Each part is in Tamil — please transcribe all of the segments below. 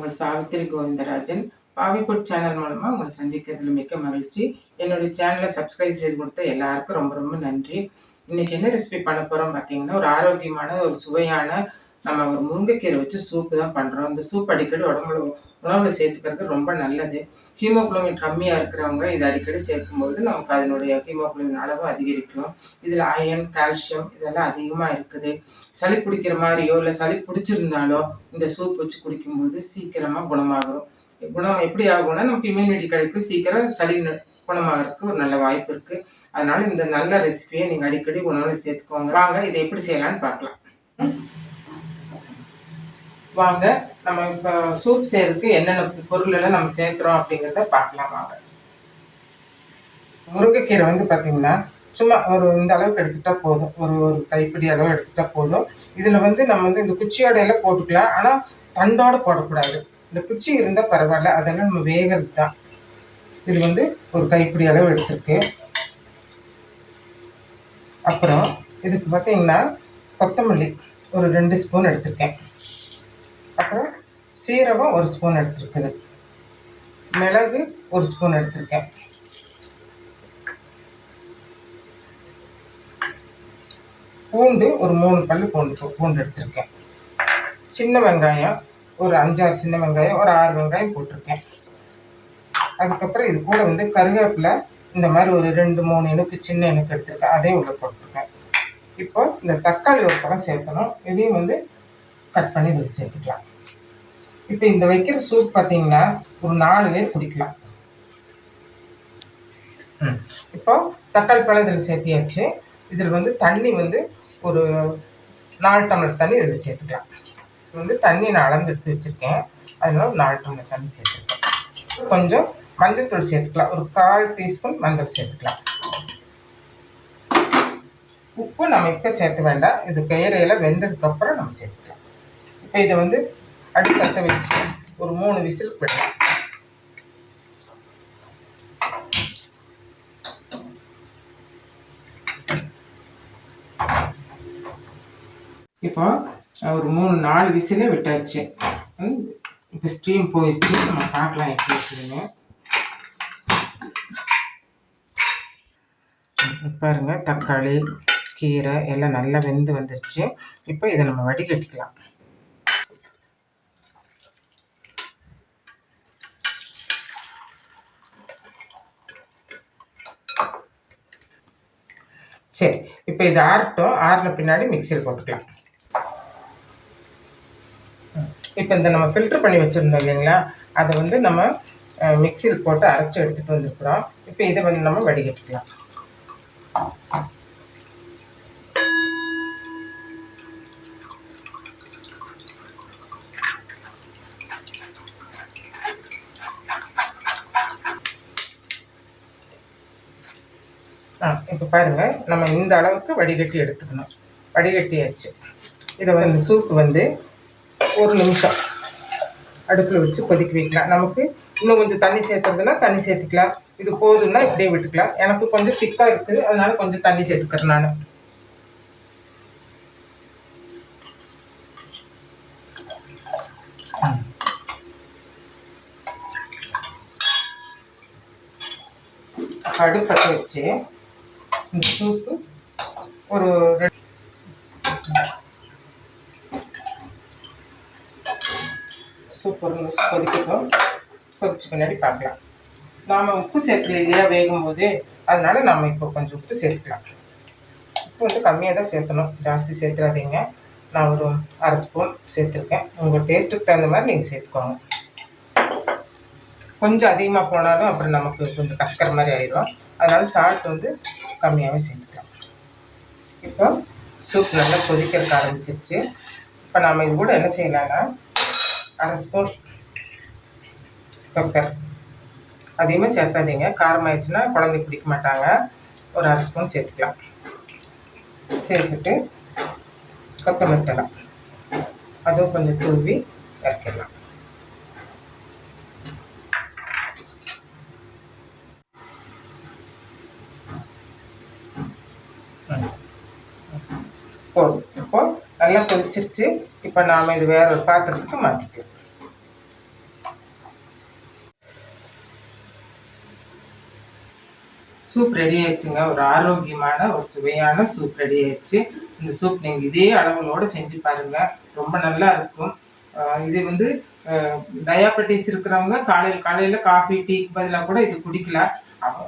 உங்கள் சாவித்திரி கோவிந்தராஜன். பாவிக்குட் சேனல் மூலமாக உங்களை சந்திக்கிறதுல மிக்க மகிழ்ச்சி. என்னுடைய சேனலை சப்ஸ்கிரைப் செய்து கொடுத்த எல்லாருக்கும் ரொம்ப ரொம்ப நன்றி. இன்னைக்கு என்ன ரெசிபி பண்ண போகிறோம் பார்த்தீங்கன்னா, ஒரு ஆரோக்கியமான ஒரு சுவையான நம்ம ஒரு முருங்கைக்கீரை வச்சு சூப்பு தான் பண்ணுறோம். இந்த சூப் அடிக்கடி உணவில் சேர்த்துக்கிறது ரொம்ப நல்லது. ஹீமோகுளோபின் கம்மியாக இருக்கிறவங்க இதை அடிக்கடி சேர்க்கும்போது நமக்கு அதனுடைய ஹீமோகுளோபின் அளவு அதிகரிக்கும். இதில் அயன், கால்சியம் இதெல்லாம் அதிகமாக இருக்குது. சளி பிடிக்கிற மாதிரியோ இல்லை சளி பிடிச்சிருந்தாலோ இந்த சூப் வச்சு குடிக்கும்போது சீக்கிரமாக குணமாகும். குணம் எப்படி ஆகும்னா, நமக்கு இம்யூனிட்டி கிடைக்கும், சீக்கிரம் சளி குணமாகறதுக்கு ஒரு நல்ல வாய்ப்பு இருக்குது. அதனால இந்த நல்ல ரெசிபியை நீங்கள் அடிக்கடி உணவில் சேர்த்துக்கோங்க. வாங்க இதை எப்படி செய்யலான்னு பார்க்கலாம். வாங்க நம்ம இப்போ சூப் செய்யறதுக்கு என்னென்ன பொருள் எல்லாம் நம்ம சேர்க்குறோம் அப்படிங்கிறத பார்க்கலாம். வாங்க. முருங்கைக்கீரை பார்த்தீங்கன்னா சும்மா ஒரு இந்த அளவுக்கு எடுத்துட்டா போதும். ஒரு கைப்பிடி அளவு எடுத்துட்டா போதும். இதில் நம்ம இந்த குச்சியோட எல்லாம் போட்டுக்கலாம். ஆனால் தண்டோட போடக்கூடாது. இந்த குச்சி இருந்தால் பரவாயில்ல, அதெல்லாம் நம்ம வேகிறது தான். இது ஒரு கைப்பிடி அளவு எடுத்துருக்கு. அப்புறம் இதுக்கு பார்த்தீங்கன்னா கொத்தமல்லி ஒரு 2 ஸ்பூன் எடுத்திருக்கேன். அப்புறம் சீரகம் 1 ஸ்பூன் எடுத்துருக்குது. மிளகு 1 ஸ்பூன் எடுத்திருக்கேன். பூண்டு ஒரு 3 பல்லு பூண்டு எடுத்திருக்கேன். சின்ன வெங்காயம் ஒரு 5-6 சின்ன வெங்காயம், ஒரு 6 வெங்காயம் போட்டிருக்கேன். அதுக்கப்புறம் இது கூட கருவேப்பிலை இந்த மாதிரி ஒரு 2-3 இனுக்கு சின்ன இனுக்கு எடுத்திருக்கேன். அதையும் உள்ள போட்டிருக்கேன். இப்போ இந்த தக்காளி ஒரு பழம் சேர்த்தணும். இதையும் கட் பண்ணி இதில் சேர்த்துக்கலாம். இப்போ இந்த வைக்கிற சூப் பார்த்தீங்கன்னா ஒரு 4 பேர் குடிக்கலாம். இப்போ தக்காளி பழம் இதில் சேர்த்தியாச்சு. இதில் தண்ணி ஒரு 4 டம்ளர் தண்ணி இதில் சேர்த்துக்கலாம். தண்ணி நான் அளந்து எடுத்து வச்சுருக்கேன். அதனால 4 டம்ளர் தண்ணி சேர்த்துருக்கேன். கொஞ்சம் மஞ்சள் தூள் சேர்த்துக்கலாம். ஒரு 1/4 டீஸ்பூன் மஞ்சள் சேர்த்துக்கலாம். உப்பு நம்ம இப்போ சேர்த்த வேண்டாம். இது கீரையில் வெந்ததுக்கப்புறம் நம்ம சேர்த்துக்கலாம். இப்போ இதை அடுப்பத்தை வச்சு ஒரு 3 விசில் விடலாம். இப்போ ஒரு 3-4 விசிலே விட்டாச்சு. இப்போ ஸ்டீம் போயிடுச்சு. நம்ம பார்க்கலாம் எப்படி இருக்குதுன்னு. பாருங்க, தக்காளி கீரை எல்லாம் நல்லா வெந்து வந்துருச்சு. இப்போ இதை நம்ம வடிகட்டிக்கலாம். சரி, இப்போ இது ஆறட்டும். ஆறின பின்னாடி மிக்சியில் போட்டுக்கலாம். இப்போ நம்ம ஃபில்டர் பண்ணி வச்சுருந்தோம் இல்லைங்களா, அதை நம்ம மிக்சியில் போட்டு அரைச்சி எடுத்துகிட்டு வந்துருக்குறோம். இப்போ இதை நம்ம வடிகட்டிக்கலாம். இப்போ பாருங்கள், நம்ம இந்த அளவுக்கு வடிகட்டி எடுத்துக்கணும். வடிகட்டியாச்சு. இதை இந்த சூப்பு 1 நிமிஷம் அடுப்பில் வச்சு கொதிக்க வைக்கலாம். நமக்கு இன்னும் கொஞ்சம் தண்ணி சேர்த்துறதுனா தண்ணி சேர்த்துக்கலாம். இது போதும்னா இப்படியே விட்டுக்கலாம். எனக்கு கொஞ்சம் திக்காக இருக்குது, அதனால கொஞ்சம் தண்ணி சேர்த்துக்கிறேன் நான். அடுப்பத்தை வச்சு இந்த சூப்பு ஒரு சூப் 1 நிமிஷம் கொதிக்கட்டும். கொதிச்ச பின்னாடி பார்க்கலாம். நாம் உப்பு சேர்க்கல இல்லையா வேகும்போது, அதனால நம்ம இப்போ கொஞ்சம் உப்பு சேர்த்துக்கலாம். உப்பு கம்மியாக தான் சேர்த்தணும், ஜாஸ்தி சேர்த்துறாதீங்க. நான் ஒரு 1/2 ஸ்பூன் சேர்த்துருக்கேன். உங்கள் டேஸ்ட்டுக்கு தகுந்த மாதிரி நீங்கள் சேர்த்துக்கோங்க. கொஞ்சம் அதிகமாக போனாலும் அப்புறம் நமக்கு கொஞ்சம் கசக்கிற மாதிரி ஆயிடும். அதனால சால்ட் கம்மியாகவே சேர்த்துக்கலாம். இப்போ சூப் நல்லா கொதிக்கிறதுக்கு ஆரம்பிச்சிருச்சு. இப்போ நாம் இது கூட என்ன செய்யலாம்னா 1/2 ஸ்பூன் பெப்பர். அதிகமாக சேர்த்தாதீங்க, காரமாயிடுச்சுன்னா குழந்தை பிடிக்க மாட்டாங்க. ஒரு 1/2 ஸ்பூன் சேர்த்துக்கலாம். சேர்த்துட்டு கொத்தமல்லி தழை அதுவும் கொஞ்சம் தூவி இறக்கிடலாம். போதும். இப்போ நல்லா கொதிச்சிருச்சு. இப்போ நாம் இது வேற ஒரு பாத்திரத்துக்கு மாற்றிக்கலாம். சூப் ரெடி ஆயிடுச்சுங்க. ஒரு ஆரோக்கியமான ஒரு சுவையான சூப் ரெடி ஆயிடுச்சு. இந்த சூப் நீங்க இதே அளவுகளோட செஞ்சு பாருங்க. ரொம்ப நல்லா இருக்கும். இது வந்து டயாபெட்டிஸ் இருக்கிறவங்க காலையில காஃபி, டீக்கு பதிலா கூட இது குடிக்கலாம்.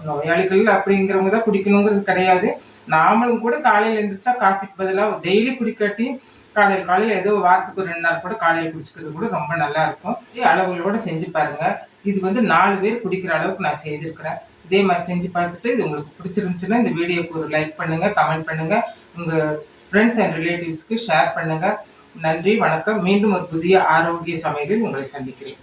நோயாளிகள் அப்படிங்கிறவங்க தான் குடிக்கணுங்கிறது கிடையாது. நாமளும் கூட காலையில எந்திரிச்சா காஃபிக்கு பதிலா டெய்லி குடிக்காட்டி காலையில ஏதோ வாரத்துக்கு 2 நாள் கூட காலையில குடிச்சுக்கிறது கூட ரொம்ப நல்லா இருக்கும். இதே அளவுகளோட செஞ்சு பாருங்க. இது வந்து 4 பேர் குடிக்கிற அளவுக்கு நான் செய்திருக்கிறேன். இதே மாதிரி செஞ்சு பார்த்துட்டு இது உங்களுக்கு பிடிச்சிருந்துச்சுன்னா இந்த வீடியோக்கு ஒரு லைக் பண்ணுங்க, கமெண்ட் பண்ணுங்க. உங்க ஃப்ரெண்ட்ஸ் அண்ட் ரிலேட்டிவ்ஸ்க்கு ஷேர் பண்ணுங்க. நன்றி, வணக்கம். மீண்டும் ஒரு புதிய ஆரோக்கிய சமையலில் உங்களை சந்திக்கிறேன்.